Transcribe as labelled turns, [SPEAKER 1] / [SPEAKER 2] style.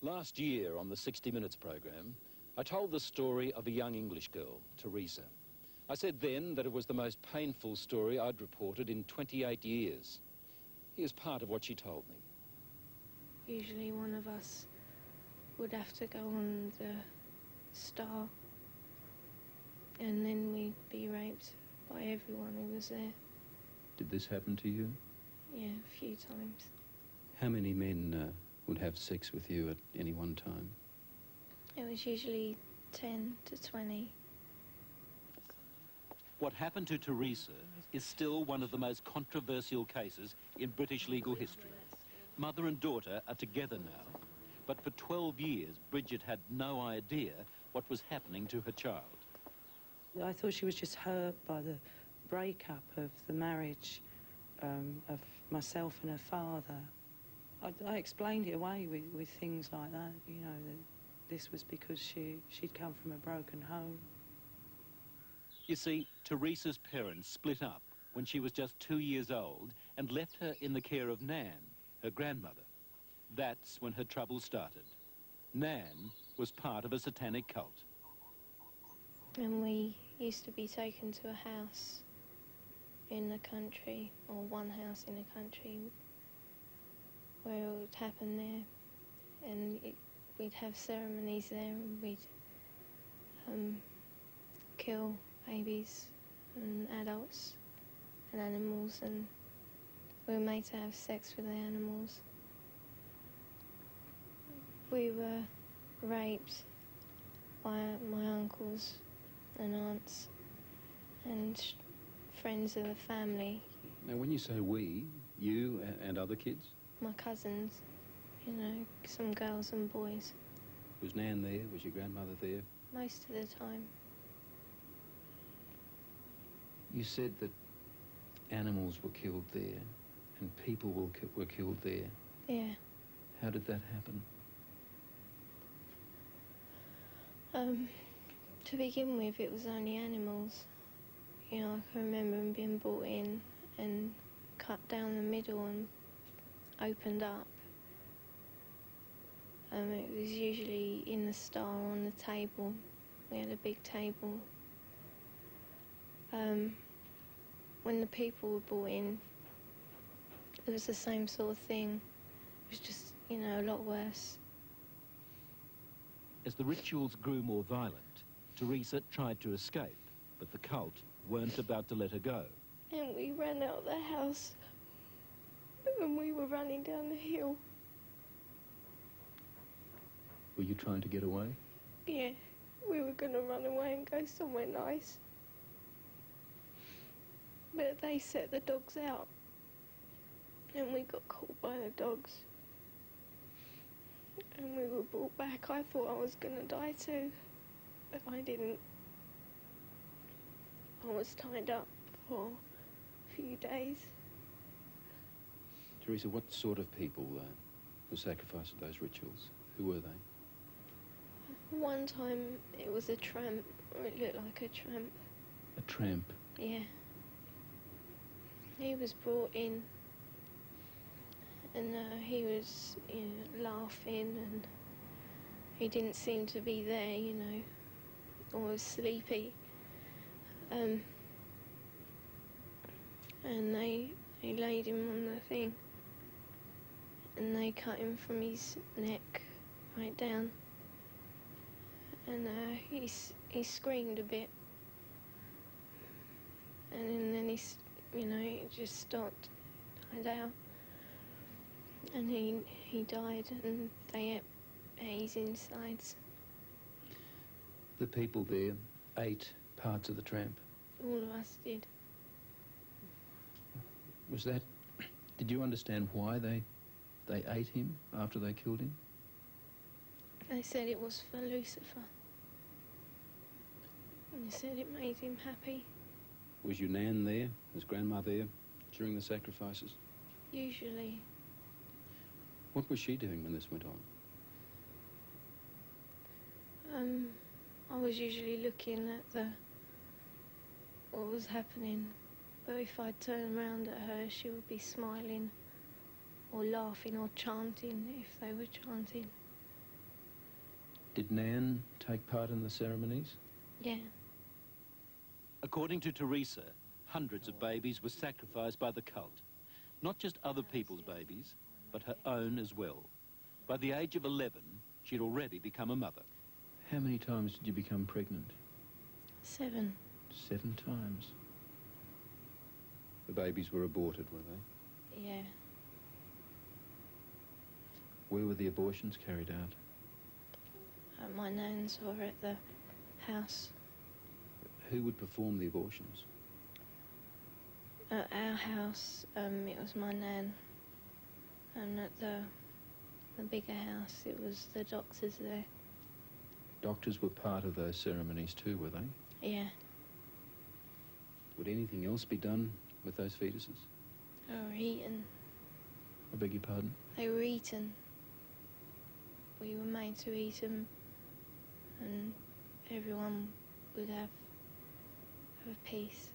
[SPEAKER 1] Last year on the 60 Minutes program, I told the story of a young English girl, Teresa. I said then that it was the most painful story I'd reported in 28 years. Here's part of what she told me.
[SPEAKER 2] Usually one of us would have to go on the Star, and then we'd be raped by everyone who was there.
[SPEAKER 1] Did this happen to you?
[SPEAKER 2] Yeah, a few times.
[SPEAKER 1] How many men would have sex with you at any one time?
[SPEAKER 2] It was usually 10 to 20.
[SPEAKER 3] What happened to Teresa is still one of the most controversial cases in British legal history. Mother and daughter are together now, but for 12 years Bridget had no idea what was happening to her child.
[SPEAKER 4] I thought she was just hurt by the breakup of the marriage of myself and her father. I explained it away with things like that, you know, that this was because she'd come from a broken home.
[SPEAKER 3] You see, Teresa's parents split up when she was just 2 years old and left her in the care of Nan, her grandmother. That's when her trouble started. Nan was part of a satanic cult.
[SPEAKER 2] And we used to be taken to a house in the country, or one house in the country, where it would happen there, and we'd have ceremonies there, and we'd kill babies and adults and animals, and we were made to have sex with the animals. We were raped by my uncles and aunts and friends of the family.
[SPEAKER 1] Now, when you say we, you and other kids?
[SPEAKER 2] My cousins, you know, some girls and boys.
[SPEAKER 1] Was Nan there? Was your grandmother there?
[SPEAKER 2] Most of the time.
[SPEAKER 1] You said that animals were killed there and people were killed there.
[SPEAKER 2] Yeah.
[SPEAKER 1] How did that happen?
[SPEAKER 2] To begin with, it was only animals. You know, I can remember them being brought in and cut down the middle and opened up. It was usually in the Star on the table. We had a big table. When the people were brought in, it was the same sort of thing. It was just, you know, a lot worse.
[SPEAKER 3] As the rituals grew more violent, Teresa tried to escape, but the cult weren't about to let her go.
[SPEAKER 2] And we ran out of the house, and we were running down the hill.
[SPEAKER 1] Were you trying to get away?
[SPEAKER 2] Yeah, we were going to run away and go somewhere nice. But they set the dogs out, and we got caught by the dogs. And we were brought back. I thought I was going to die too, but I didn't. I was tied up for a few days.
[SPEAKER 1] Teresa, what sort of people were sacrificed at those rituals? Who were they?
[SPEAKER 2] One time it was a tramp, or it looked like a tramp.
[SPEAKER 1] A tramp?
[SPEAKER 2] Yeah. He was brought in, and he was, you know, laughing, and he didn't seem to be there, you know, or was sleepy. And they laid him on the thing, and they cut him from his neck right down, and he screamed a bit, and then you know, he just stopped, died out, and he died, and they ate his insides.
[SPEAKER 1] The people there ate parts of the tramp?
[SPEAKER 2] All of us did.
[SPEAKER 1] Was that... Did you understand why they ate him after they killed him?
[SPEAKER 2] They said it was for Lucifer. And they said it made him happy.
[SPEAKER 1] Was your Nan there, his grandma there, during the sacrifices?
[SPEAKER 2] Usually.
[SPEAKER 1] What was she doing when this went on?
[SPEAKER 2] I was usually looking at what was happening, but if I turned around at her, she would be smiling or laughing or chanting if they were chanting.
[SPEAKER 1] Did Nan take part in the ceremonies?
[SPEAKER 2] Yeah.
[SPEAKER 3] According to Teresa, hundreds of babies were sacrificed by the cult. Not just other people's babies, but her own as well. By the age of 11, she'd already become a mother.
[SPEAKER 1] How many times did you become pregnant?
[SPEAKER 2] 7.
[SPEAKER 1] 7 times. The babies were aborted, were they?
[SPEAKER 2] Yeah.
[SPEAKER 1] Where were the abortions carried out?
[SPEAKER 2] At my nan's or at the house.
[SPEAKER 1] Who would perform the abortions?
[SPEAKER 2] At our house, it was my nan. And at the bigger house, it was the doctors there.
[SPEAKER 1] Doctors were part of those ceremonies too, were they?
[SPEAKER 2] Yeah.
[SPEAKER 1] Would anything else be done with those fetuses?
[SPEAKER 2] They were eaten.
[SPEAKER 1] I beg your pardon?
[SPEAKER 2] They were eaten. We were made to eat them, and everyone would have a piece.